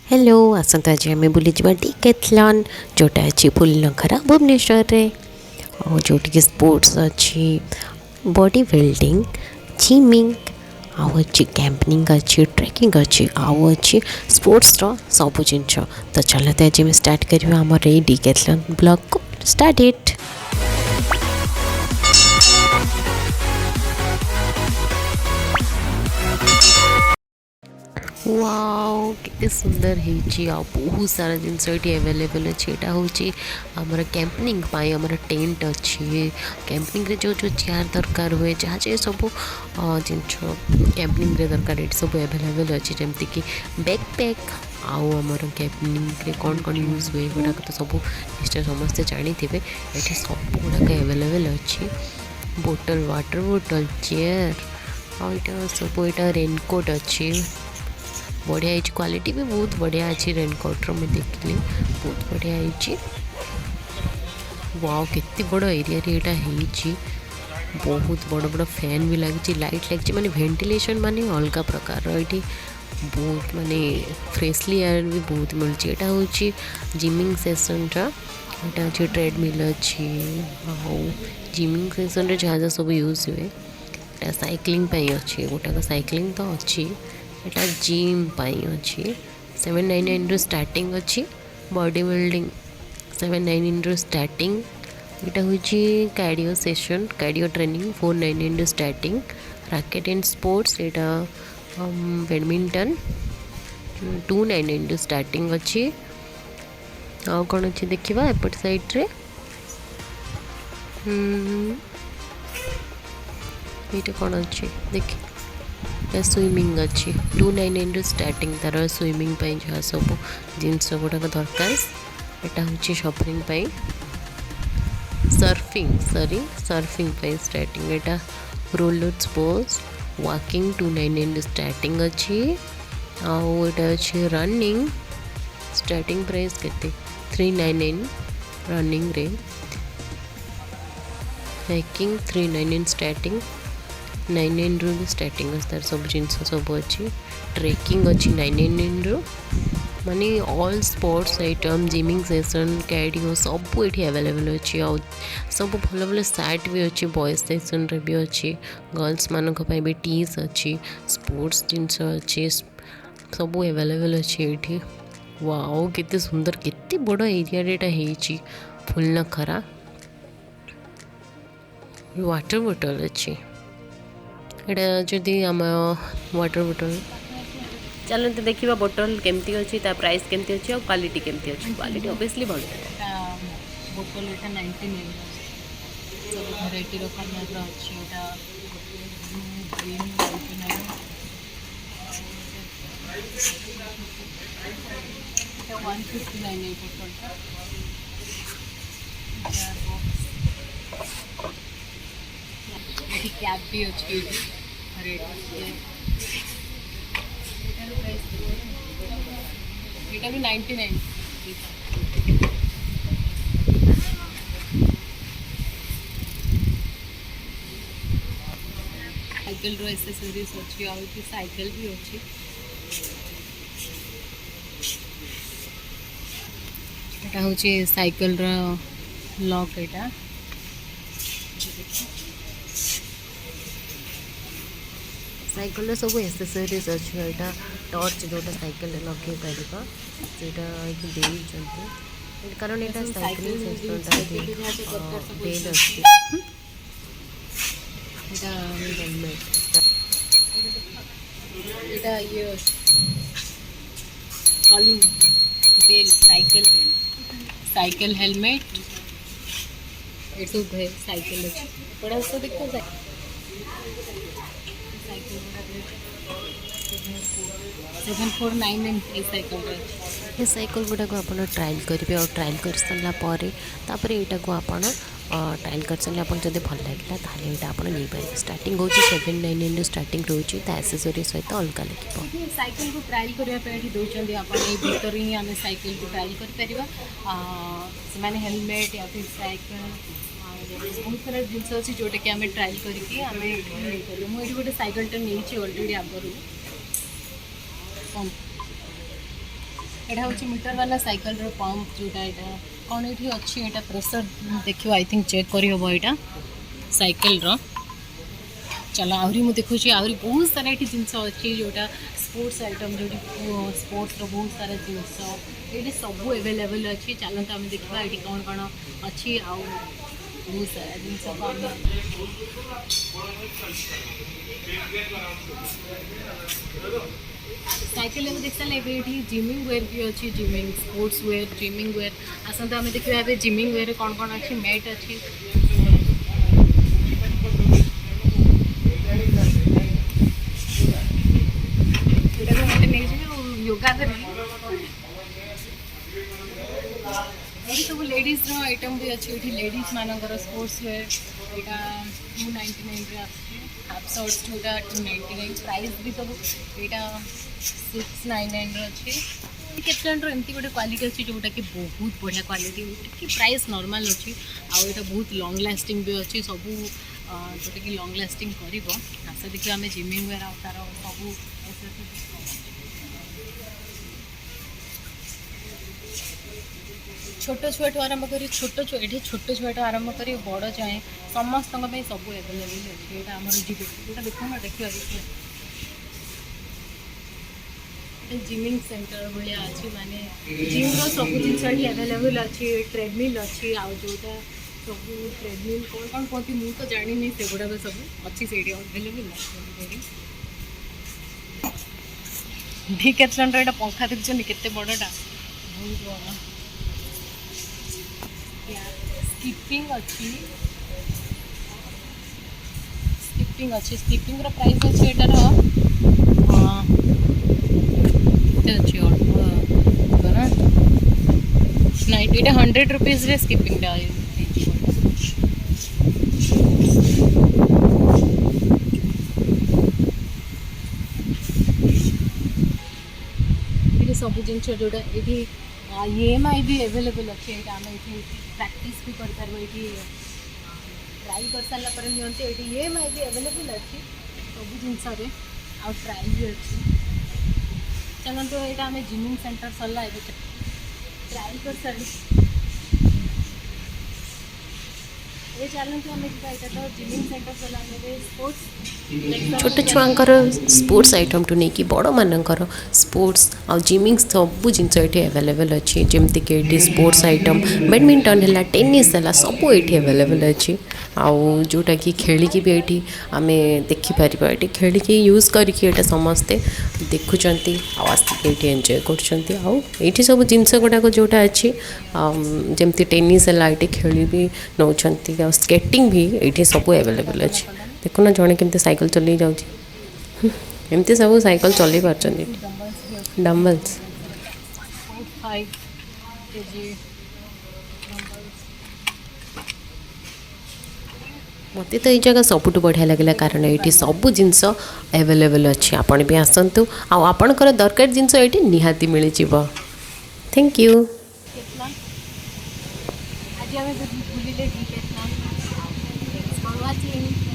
Hello आसत आज आम बुली डिकैथलॉन जोटा अच्छी फुलनखरा भुवनेश्वर जोटि स्पोर्ट्स अच्छी बॉडी बिल्डिंग जिमिंग आउ अच्छी कैंपिंग अच्छी ट्रेकिंग अच्छी आउ अच्छी स्पोर्ट्स सब जिन तो चलते आज स्टार्ट करवा आम डिकैथलॉन ब्लॉग को स्टार्ट इट। वाओ कितने सुंदर है बहुत सारा जिनस ये अवेलेबल अच्छे यहाँ हूँ आमर कैंपिंग आमर टेंट अच्छी कैंपिंग रे जो जो चेयर दरकार हुए जहाँ जहाँ सब जिन कैंपिंग रे दरकार ये सब अवेलेबल अच्छी जमती कि बैकपैक आउ आमर कैंपिंग रे कौन कौन यूज हुए गुड़ाक तो सब निश्चय समस्ते जानी थे ये सब गुड़ाक अवेलेबल अच्छी बोतल वाटर बोतल चेयर आईटा सब यहाँ रेनकोट अच्छी बढ़िया है क्वालिटी भी बहुत बढ़िया अच्छी रेनकोट्र मुझे देखिली बहुत बढ़िया है। वाओ केते बड़ एरिया रे एटा है बहुत बड़ बड़ फैन भी लगी लाइट लगी माने वेंटिलेशन माने अलग प्रकार ये बहुत माने फ्रेशली एयर भी बहुत मिलूँ यहाँ हूँ जिमिंग सेसन यहाँ अच्छे ट्रेडमिल अच्छी जिमिंग सेसन रे जहाँ जहाँ सब यूज हुए साइक्लिंग अच्छी गोटाक साइक्लिंग तो अच्छी यहाँ जिम अच्छी 799 रु स्टार्टिंग अच्छी बॉडी बिल्डिंग 799 रु स्टार्टिंग यहाँ हूँ कार्डियो सेशन कार्डियो ट्रेनिंग 499 रु स्टार्टिंग रैकेट एंड स्पोर्ट्स यहाँ बैडमिंटन 299 रु स्टार्टिंग अच्छी आ कौन अच्छी देखा एपट साइड रे ये कौन अच्छी देखिए स्विमिंग अच्छी 299 स्टार्टिंग तार स्विमिंग जहाँ सब जिनस गुड़ाक दरकार यहाँ हूँ शॉपिंग सर्फिंग स्टार्टिंग यहाँ रोलर स्पोर्ट्स वॉकिंग 299 स्टार्टिंग अच्छी आउ यहाँ अच्छे रनिंग स्टार्टिंग प्राइस के 399 रनिंग रे हाइकिंग 399 स्टार्टिंग 999 रु स्टार्टिंग तार सब जिन सब अच्छी ट्रेकिंग अच्छी 999 रु माने all sports item gymming session cardio सब ये अवेलेबल अच्छी आ सब भल भल सार्ट भी अच्छी बॉयज सेक्शन रे भी अच्छी गर्ल्स मानक भी टीज अच्छी स्पोर्ट्स जिनस अच्छी सब अवेलेबल अच्छी ये वाओ केते सुंदर केते बड़ एरिया रे है फुलनखरा वाटर बोतल अच्छी यहाँ जदि आम वाटर बोतल चलते देखा बोतल केमती अच्छी ता प्राइस केमती अच्छी और क्वालिटी केमती अच्छी क्वालिटी ऑब्वियसली भल बोतल यहाँ 99 सब भेराइटी कलर अच्छी यहाँ ग्रीन यहाँ 159 बोतल कैप भी अच्छी रेट यहाँ भी 99 साइकिल रो एसेसरीज अच्छी आ साइकिल भी अच्छी यहाँ हूँ साइकिल लॉक यहाँ साइकिल सब एसेसरीज अच्छी यहाँ टॉर्च जोटा साइकिल लगे पार से कारण यहाँ साइकिल बेल अच्छी यहाँ ये कॉलिंग बेल साइकिल हेलमेट ये सब है साइकिल बड़ा सा देखो साइकिल 7499 ये साइकिल गुड़ाक आप ट्रायल करेंगे और ट्रायल कर सारापर यहाँ को आप ट्रायल कर सारे आप जब भल लगे ताले यहाँ आप नहीं पारे स्टार्टिंग हो 799 स्टार्टिंग रोचे एसेसरी सहित अलग लगे साइकिल को ट्रायल करने दौरान आप भीतर ही आम साइकिल को ट्रायल कर हेलमेट या फिर साइकिल बहुत सारा जिनस अच्छी जोटा कि आम ट्रायल करके मुझे गोटे साइकिलटा नहीं अलरेडी आगु एटा हूँ मीटर वाला साइकिल पंप जोटा यहाँ कौन ये अच्छी यहाँ प्रेशर देखिए आई थिंक चेक करहब यहाँ साइकिल चलो आहरी मुझे देखुची आहरी बहुत सारा ये जिनस अच्छी जोटा स्पोर्ट्स आइटम जो स्पोर्ट्स बहुत सारा जिनस ये सब एवेलेबल अच्छी चलते आम देखा ये कौन कौन अच्छी आउ बहुत सारा जिनस साइकिल देख सारे ये जिमिंग वेयर भी अच्छी gymming sports wear gymming wear आसत आम देखा जिमिंग वेयर कौन कौन अच्छी मैट अच्छी योगा ये सब लेडीज आइटम भी अच्छी ये लेडीज मानकर स्पोर्ट्स वेयर यहाँ 299 हाफ सर्ट्स जोटा 299 प्राइस भी सब यहाँ 699 अच्छे Decathlon एमती गोटे क्वालिटी अच्छी जोटा कि बहुत बढ़िया क्वालिटी कि प्राइस नॉर्मल अच्छी आउ यहाँ बहुत लॉन्ग लास्टिंग भी अच्छी सब जोटा कि लॉन्ग लास्टिंग कर आशा देखिए आम जिमिंग वेयर तार सब छोट छुआ आरंभ कर छोट छुआ आरंभ कर बड़ जाए समस्त सब एवेलेबल अच्छे यहाँ आम जो देखो ना देखिए जिमिंग सेंटर भाया अच्छी माने जिम सब जिन एवेलेबल अच्छी ट्रेडमिल अच्छी आउ जोटा सब ट्रेडमिल कौन कौन कहती मुझे तो जानी से गुड़ाक सब अच्छी से एवेलेबल Decathlon यहाँ पंखा देखते केते बड़टा बहुत बड़ा स्किपिंग अच्छी स्किपिंग प्राइस अच्छी एटार अच्छी नाइट ये 100 रुपीज स्किपिंग सब जिन जोटा ये EMI भी एवेलेबल अच्छे आम ये प्रैक्टिस भी कर ट्राई कर सारापर नियंते ये EMI भी एवेलेबल अच्छी सब जिनस आउ ट्राई भी अच्छी चलते यहाँ आम जिमिंग सेंटर सरला ट्राई कर सारी ये चलते आम तो जिमिंग सेंटर सरला स्पोर्ट्स छोट छुआंकर स्पोर्ट्स आइटम टू नहीं कि बड़ मानकर स्पोर्ट्स आ जिमिंग सब जिनस ये एवेलेबल अच्छी जमतीक ये स्पोर्ट्स आइटम बैडमिंटन है टेनिस है सब ये एवेलेबल अच्छी आउ जोटा कि खेलिकी भी ये आम देखिपर ये खेलिकी यूज करके समस्ते देखुं आसिक ये एंजॉय कर सब जिनस गुड़ाक जोटा अच्छी जमती टेनिस है ये खेली भी नौ स्केटिंग भी ये सब एवेलेबल अच्छी देखुना जड़े केमती साइकिल चल जाऊँगी एमती सब साइकिल चल पार्टी डम्बल्स मत तो ये जगह सबुठ बढ़िया लगे कारण ये सब जिनस एवेलेबल अच्छी आपण भी आसतु आपणकर दरकार जिनस ये निहाती मिल जाव थैंक यू आज आम बुलिले Decathlon।